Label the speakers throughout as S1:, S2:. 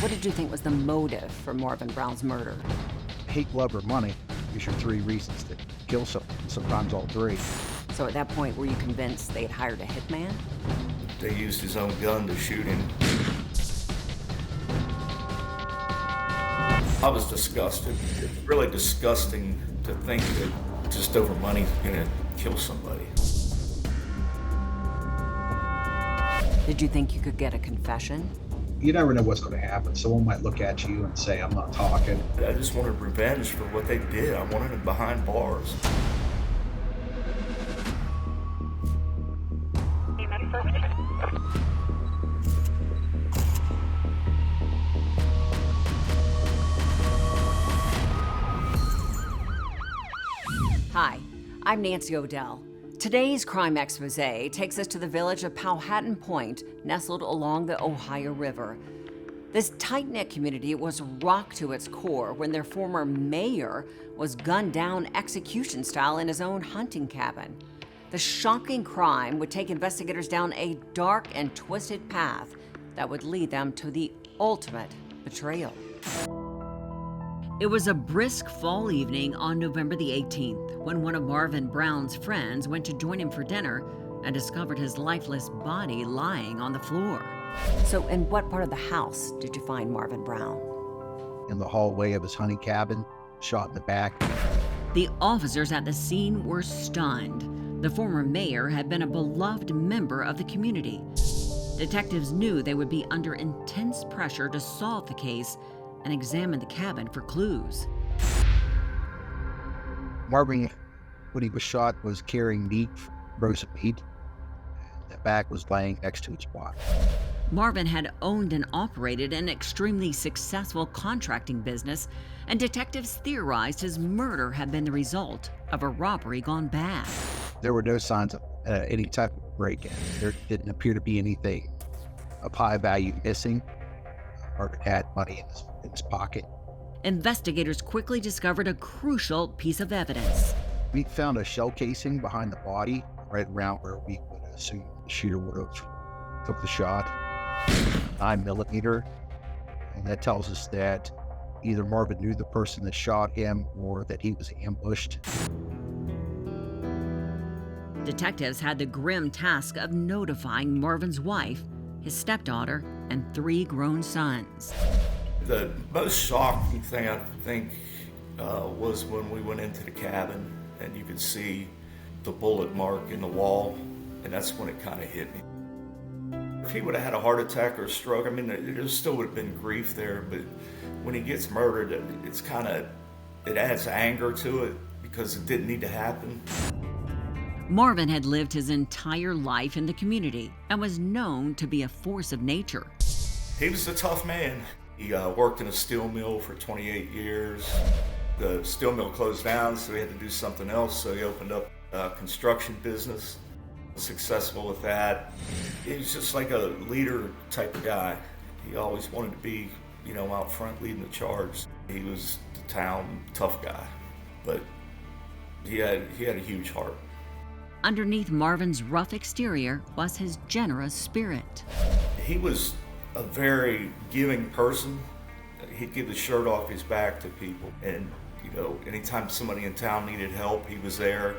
S1: What did you think was the motive for Marvin Brown's murder?
S2: Hate, love, or money is your three reasons to kill someone, sometimes all three.
S1: So at that point, were you convinced they'd hired a hitman?
S3: They used his own gun to shoot him. I was disgusted. It's really disgusting to think that just over money you're gonna kill somebody.
S1: Did you think you could get a confession?
S2: You never know what's going to happen. Someone might look at you and say, I'm not talking.
S3: I just wanted revenge for what they did. I wanted him behind bars.
S1: Hi, I'm Nancy O'Dell. Today's crime expose takes us to the village of Powhatan Point, nestled along the Ohio River. This tight-knit community was rocked to its core when their former mayor was gunned down execution-style in his own hunting cabin. The shocking crime would take investigators down a dark and twisted path that would lead them to the ultimate betrayal. It was a brisk fall evening on November the 18th when one of Marvin Brown's friends went to join him for dinner and discovered his lifeless body lying on the floor. So in what part of the house did you find Marvin Brown?
S2: In the hallway of his hunting cabin, shot in the back.
S1: The officers at the scene were stunned. The former mayor had been a beloved member of the community. Detectives knew they would be under intense pressure to solve the case and examine the cabin for clues.
S2: Marvin, when he was shot, was carrying meat, frozen meat. The back was laying next to his body.
S1: Marvin had owned and operated an extremely successful contracting business, and detectives theorized his murder had been the result of a robbery gone bad.
S2: There were no signs of any type of break-in. There didn't appear to be anything of high value missing. Marvin had money in his pocket.
S1: Investigators quickly discovered a crucial piece of evidence.
S2: We found a shell casing behind the body, right around where we would assume the shooter would have took the shot. 9mm, and that tells us that either Marvin knew the person that shot him or that he was ambushed.
S1: Detectives had the grim task of notifying Marvin's wife, his stepdaughter, and 3 grown sons.
S3: The most shocking thing, I think, was when we went into the cabin and you could see the bullet mark in the wall, and that's when it kind of hit me. If he would have had a heart attack or a stroke, I mean, there still would have been grief there, but when he gets murdered, it adds anger to it because it didn't need to happen.
S1: Marvin had lived his entire life in the community and was known to be a force of nature.
S3: He was a tough man. He worked in a steel mill for 28 years. The steel mill closed down, so he had to do something else, so he opened up a construction business. Successful with that. He was just like a leader type of guy. He always wanted to be, out front leading the charge. He was the town tough guy, but he had a huge heart.
S1: Underneath Marvin's rough exterior was his generous spirit.
S3: He was a very giving person. He'd give the shirt off his back to people, and anytime somebody in town needed help, he was there.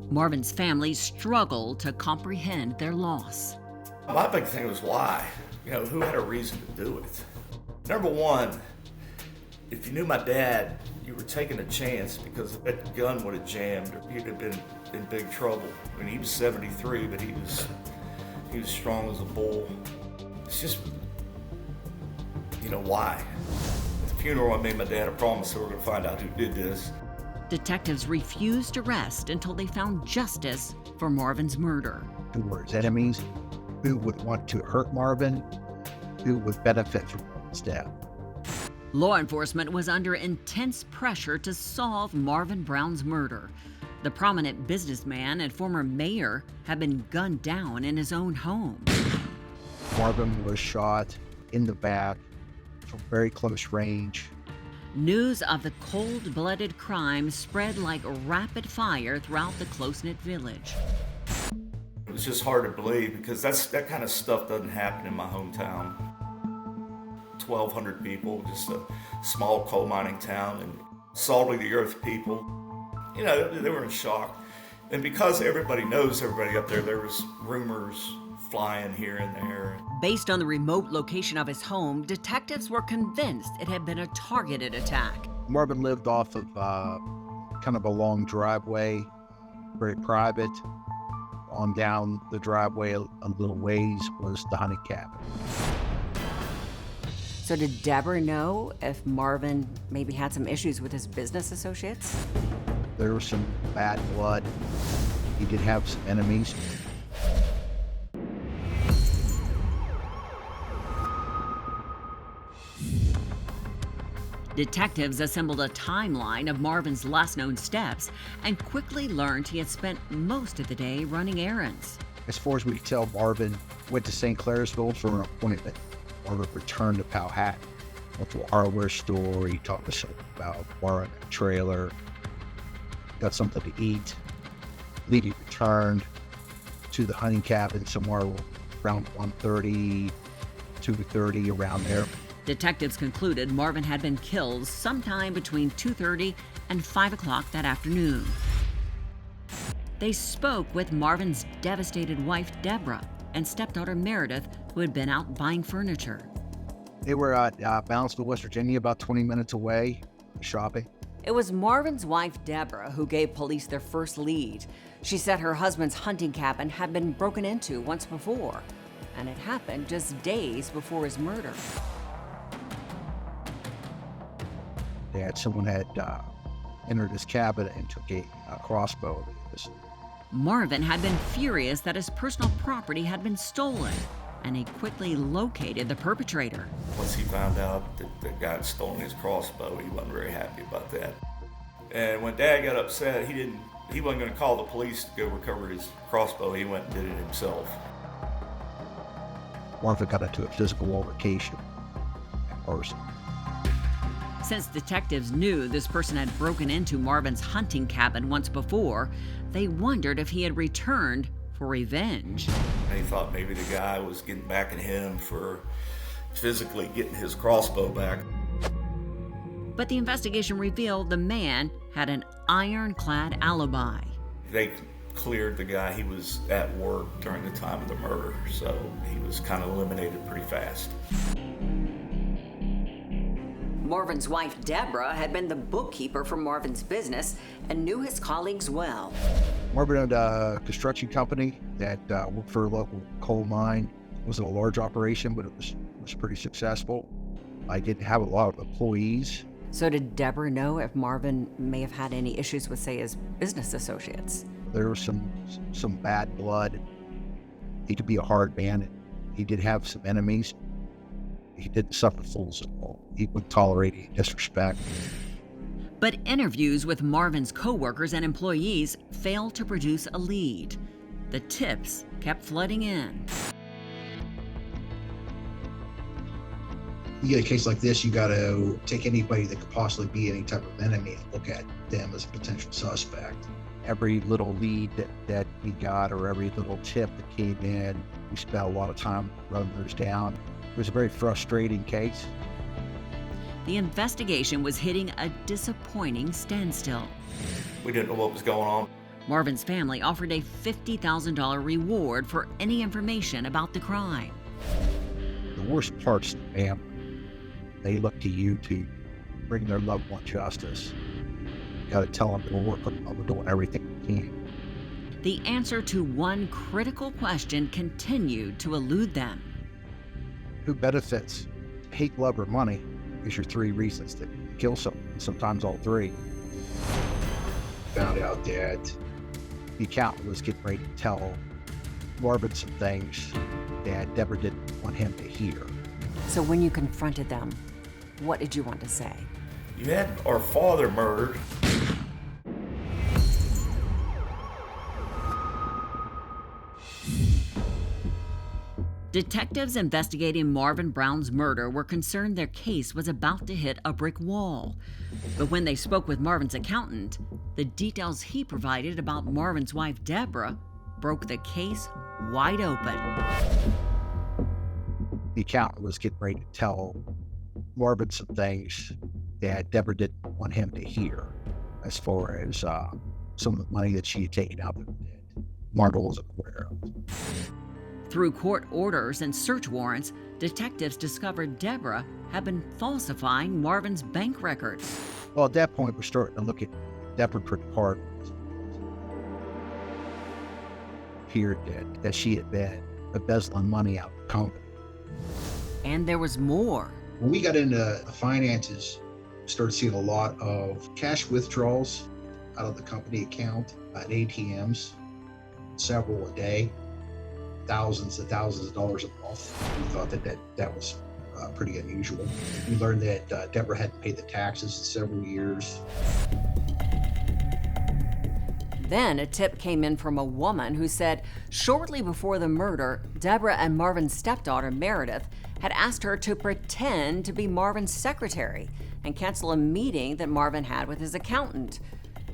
S1: Marvin's family struggled to comprehend their loss.
S3: My big thing was why. Who had a reason to do it? Number one, if you knew my dad, you were taking a chance because if that gun would have jammed, or he'd have been in big trouble. I mean, he was 73, but he was strong as a bull. It's just, why? At the funeral, I made my dad a promise that we're going to find out who did this.
S1: Detectives refused to rest until they found justice for Marvin's murder.
S2: Who were his enemies? Who would want to hurt Marvin? Who would benefit from his death?
S1: Law enforcement was under intense pressure to solve Marvin Brown's murder. The prominent businessman and former mayor had been gunned down in his own home.
S2: Marvin was shot in the back from very close range.
S1: News of the cold-blooded crime spread like rapid fire throughout the close-knit village.
S3: It was just hard to believe because that kind of stuff doesn't happen in my hometown. 1,200 people, just a small coal mining town, and salt of the earth people. You know, they were in shock. And because everybody knows everybody up there, there was rumors flying here and there.
S1: Based on the remote location of his home, detectives were convinced it had been a targeted attack.
S2: Marvin lived off of kind of a long driveway, very private. On down the driveway a little ways was the hunting cabin.
S1: So did Deborah know if Marvin maybe had some issues with his business associates?
S2: There was some bad blood. He did have some enemies.
S1: Detectives assembled a timeline of Marvin's last known steps and quickly learned he had spent most of the day running errands.
S2: As far as we could tell, Marvin went to St. Clairsville for an appointment. Marvin returned to Powhatan, went to a hardware store. He talked to someone about borrowing a trailer, got something to eat. Then he returned to the hunting cabin somewhere around 1:30, 2:30, around there.
S1: Detectives concluded Marvin had been killed sometime between 2:30 and 5 o'clock that afternoon. They spoke with Marvin's devastated wife, Deborah, and stepdaughter, Meredith, who had been out buying furniture.
S2: They were at Brownsville, West Virginia, about 20 minutes away, shopping.
S1: It was Marvin's wife, Deborah, who gave police their first lead. She said her husband's hunting cabin had been broken into once before, and it happened just days before his murder.
S2: Someone had entered his cabin and took a crossbow.
S1: Marvin had been furious that his personal property had been stolen, and he quickly located the perpetrator.
S3: Once he found out that the guy had stolen his crossbow, he wasn't very happy about that. And when Dad got upset, he wasn't going to call the police to go recover his crossbow. He went and did it himself.
S2: Marvin got into a physical altercation in person.
S1: Since detectives knew this person had broken into Marvin's hunting cabin once before, they wondered if he had returned for revenge.
S3: And he thought maybe the guy was getting back at him for physically getting his crossbow back.
S1: But the investigation revealed the man had an ironclad alibi.
S3: They cleared the guy. He was at work during the time of the murder, so he was kind of eliminated pretty fast.
S1: Marvin's wife, Deborah, had been the bookkeeper for Marvin's business and knew his colleagues well.
S2: Marvin owned a construction company that worked for a local coal mine. It wasn't a large operation, but it was pretty successful. I didn't have a lot of employees.
S1: So did Deborah know if Marvin may have had any issues with, say, his business associates?
S2: There was some bad blood. He could be a hard man. He did have some enemies. He didn't suffer fools at all. He wouldn't tolerate any disrespect.
S1: But interviews with Marvin's coworkers and employees failed to produce a lead. The tips kept flooding in.
S2: You get a case like this, you got to take anybody that could possibly be any type of enemy and look at them as a potential suspect. Every little lead that we got, or every little tip that came in, we spent a lot of time running those down. It was a very frustrating case.
S1: The investigation was hitting a disappointing standstill.
S3: We didn't know what was going on.
S1: Marvin's family offered a $50,000 reward for any information about the crime.
S2: The worst part's the family. They look to you to bring their loved one justice. You got to tell them we'll work on them. We're doing everything we can.
S1: The answer to one critical question continued to elude them.
S2: Who benefits? Hate, love, or money is your three reasons to kill someone, sometimes all three. Found out that the accountant was getting ready to tell Marvin some things that Deborah didn't want him to hear.
S1: So when you confronted them, what did you want to say?
S3: You had our father murdered.
S1: Detectives investigating Marvin Brown's murder were concerned their case was about to hit a brick wall. But when they spoke with Marvin's accountant, the details he provided about Marvin's wife, Deborah, broke the case wide open.
S2: The accountant was getting ready to tell Marvin some things that Deborah didn't want him to hear, as far as some of the money that she had taken out that Marvin wasn't aware of.
S1: Through court orders and search warrants, detectives discovered Deborah had been falsifying Marvin's bank records.
S2: Well, at that point, we're starting to look at Deborah pretty hard. Appeared that she had been embezzling money out of the company.
S1: And there was more.
S2: When we got into the finances, we started seeing a lot of cash withdrawals out of the company account at ATMs, several a day, thousands and thousands of dollars a month. We thought that was pretty unusual. We learned that Deborah hadn't paid the taxes in several years.
S1: Then a tip came in from a woman who said shortly before the murder, Deborah and Marvin's stepdaughter, Meredith, had asked her to pretend to be Marvin's secretary and cancel a meeting that Marvin had with his accountant.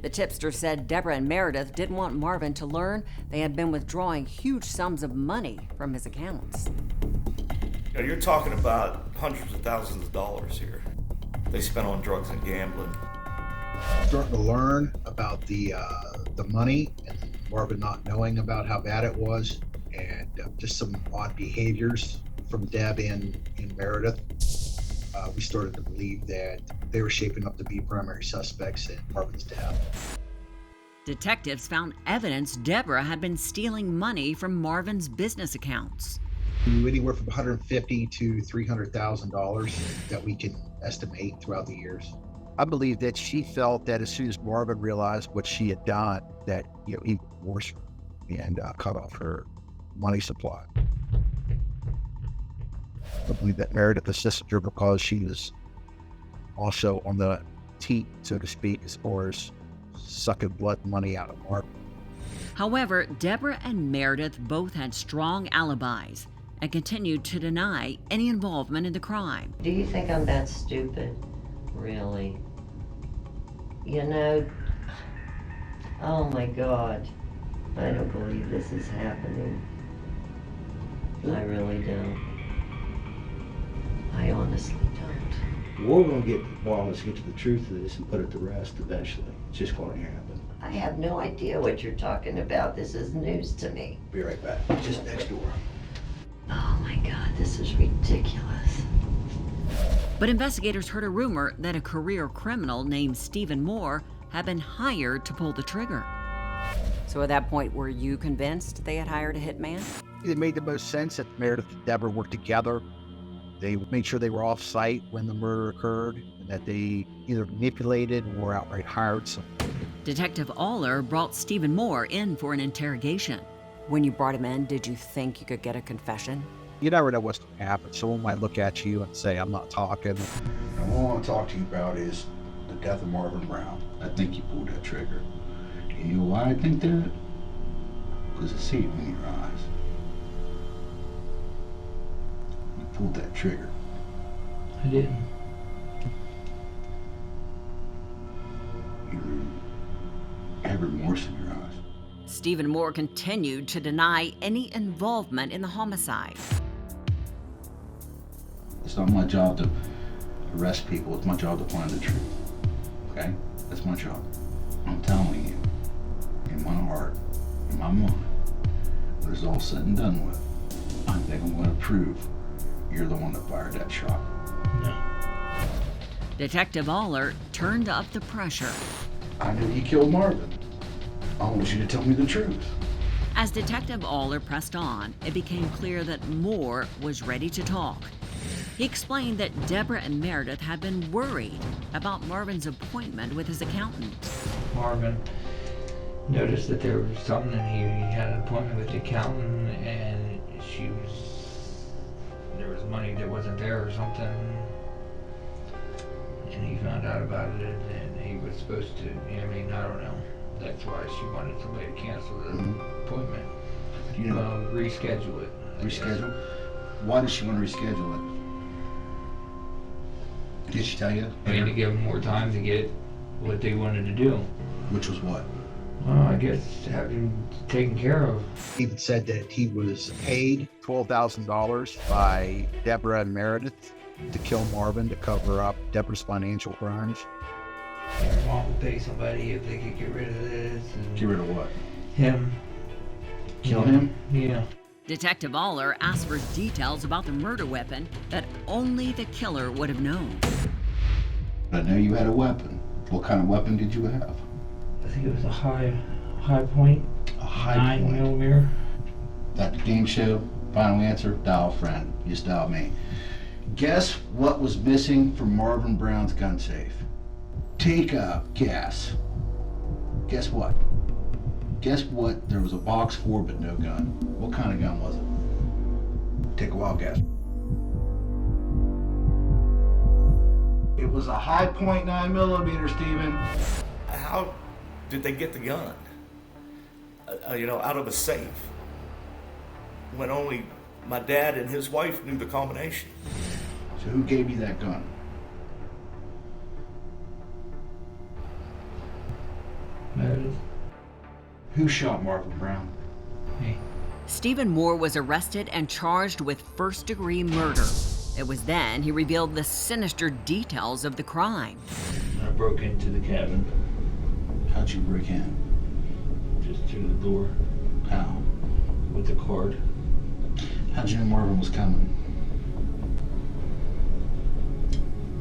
S1: The tipster said Deborah and Meredith didn't want Marvin to learn they had been withdrawing huge sums of money from his accounts.
S3: You know, you're talking about hundreds of thousands of dollars here they spent on drugs and gambling.
S2: Starting to learn about the money and Marvin not knowing about how bad it was, and just some odd behaviors from Deb and Meredith. We started to believe that they were shaping up to be primary suspects in Marvin's death.
S1: Detectives found evidence Deborah had been stealing money from Marvin's business accounts.
S2: Anywhere from $150,000 to $300,000 that we can estimate throughout the years. I believe that she felt that as soon as Marvin realized what she had done, that he would divorce her and cut off her money supply. I believe that Meredith assisted her because she was also on the teat, so to speak, as far as sucking blood money out of Marvin.
S1: However, Deborah and Meredith both had strong alibis and continued to deny any involvement in the crime.
S4: Do you think I'm that stupid? Really? You know, oh my God, I don't believe this is happening. I really don't. I honestly don't.
S5: We're going to get the ball, let's get to the truth of this and put it to rest eventually. It's just going to happen.
S4: I have no idea what you're talking about. This is news to me.
S5: Be right back. Just next door.
S4: Oh my God, this is ridiculous.
S1: But investigators heard a rumor that a career criminal named Stephen Moore had been hired to pull the trigger. So at that point, were you convinced they had hired a hitman?
S2: It made the most sense that Meredith and Deborah worked together. They made sure they were off site when the murder occurred, and that they either manipulated or outright hired someone.
S1: Detective Aller brought Stephen Moore in for an interrogation. When you brought him in, did you think you could get a confession?
S2: You never know what's going to happen. Someone might look at you and say, I'm not talking.
S5: And what I want to talk to you about is the death of Marvin Brown. I think you pulled that trigger. And you know why I think that? Because I see it in your eyes. You pulled that trigger.
S6: I didn't.
S5: You have remorse in your eyes.
S1: Stephen Moore continued to deny any involvement in the homicide.
S5: It's not my job to arrest people. It's my job to find the truth. Okay? That's my job. I'm telling you, in my heart, in my mind, when it's all said and done with, I think I'm going to prove you're the one that fired that shot.
S6: No.
S1: Detective Aller turned up the pressure.
S5: I knew you killed Marvin. I want you to tell me the truth.
S1: As Detective Aller pressed on, it became clear that Moore was ready to talk. He explained that Deborah and Meredith had been worried about Marvin's appointment with his accountant.
S6: Marvin noticed that there was something, and he had an appointment with the accountant, and there was money that wasn't there or something, and he found out about it, and he was supposed to, I don't know. That's why she wanted somebody to cancel the appointment.
S5: You know,
S6: Reschedule it. I guess.
S5: reschedule? Why did she want to reschedule it? Did she tell you?
S6: And to give them more time to get what they wanted to do.
S5: Which was what?
S6: I guess have him taken care of.
S2: He even said that he was paid $12,000 by Deborah and Meredith to kill Marvin to cover up Deborah's financial crimes.
S6: Your mom would pay somebody if they could get rid of this. And
S5: Get rid of what?
S6: him.
S5: Kill him?
S6: Yeah.
S1: Detective Aller asked for details about the murder weapon that only the killer would have known.
S5: I know you had a weapon. What kind of weapon did you have?
S6: I think it was a high point.
S5: A high
S6: 9mm.
S5: That the game show? Final answer? Dial friend. You just dial me. Guess what was missing from Marvin Brown's gun safe? Take a guess. Guess what? Guess what there was a box for but no gun? What kind of gun was it? Take a wild guess. It was a high point 9mm, Stephen.
S3: How did they get the gun? Out of a safe. When only my dad and his wife knew the combination.
S5: So who gave you that gun?
S6: Meredith.
S5: Who shot Marvin Brown?
S6: Me.
S1: Stephen Moore was arrested and charged with first-degree murder. It was then he revealed the sinister details of the crime.
S6: I broke into the cabin
S5: How'd you break in?
S6: just through the door
S5: How?
S6: with the cord.
S5: How'd you know Marvin was coming?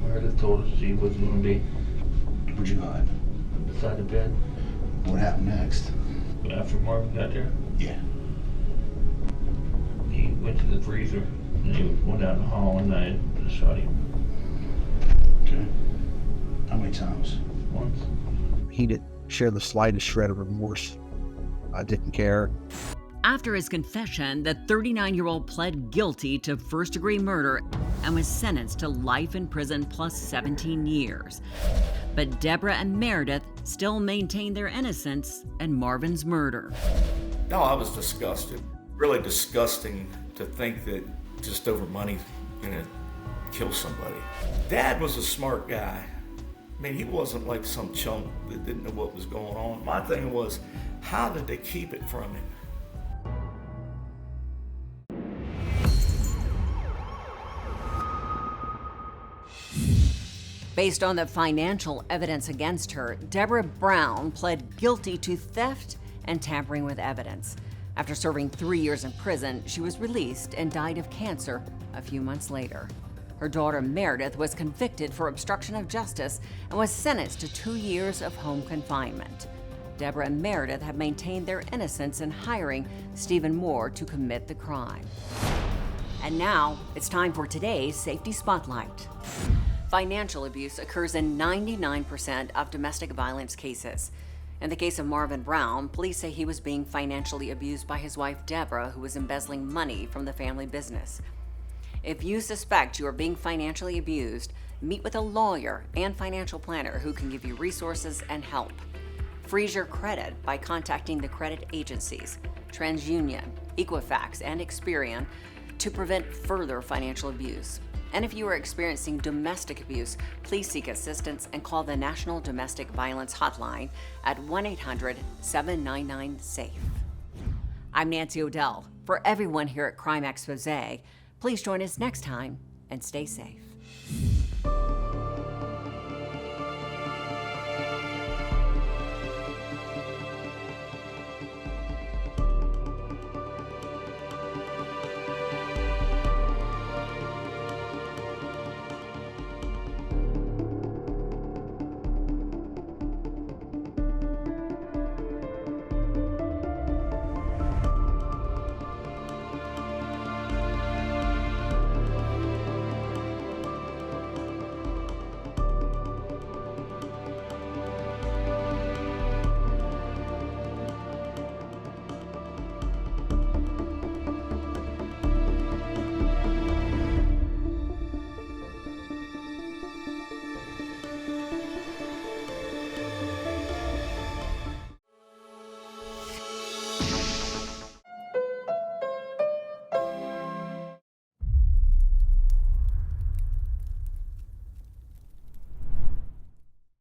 S6: Meredith told us she wasn't going to be
S5: Where'd you hide?
S6: beside the bed.
S5: What happened next?
S6: After Marvin got there,
S5: Yeah.
S6: he went to the freezer and he went out in the hall and I shot him
S5: Okay. How many times?
S6: once.
S2: He didn't share the slightest shred of remorse. I didn't care.
S1: After his confession, the 39-year-old pled guilty to first-degree murder and was sentenced to life in prison plus 17 years. But Deborah and Meredith still maintained their innocence in Marvin's murder.
S3: No, I was disgusted. Really disgusting to think that just over money, kill somebody. Dad was a smart guy. I mean, he wasn't like some chump that didn't know what was going on. My thing was, how did they keep it from him?
S1: Based on the financial evidence against her, Deborah Brown pled guilty to theft and tampering with evidence. After serving 3 years in prison, she was released and died of cancer a few months later. Her daughter Meredith was convicted for obstruction of justice and was sentenced to 2 years of home confinement. Deborah and Meredith have maintained their innocence in hiring Stephen Moore to commit the crime. And now, it's time for today's Safety Spotlight. Financial abuse occurs in 99% of domestic violence cases. In the case of Marvin Brown, police say he was being financially abused by his wife Deborah, who was embezzling money from the family business. If you suspect you are being financially abused, meet with a lawyer and financial planner who can give you resources and help. Freeze your credit by contacting the credit agencies, TransUnion, Equifax, and Experian to prevent further financial abuse. And if you are experiencing domestic abuse, please seek assistance and call the National Domestic Violence Hotline at 1-800-799-SAFE. I'm Nancy O'Dell. For everyone here at Crime Exposé, please join us next time and stay safe.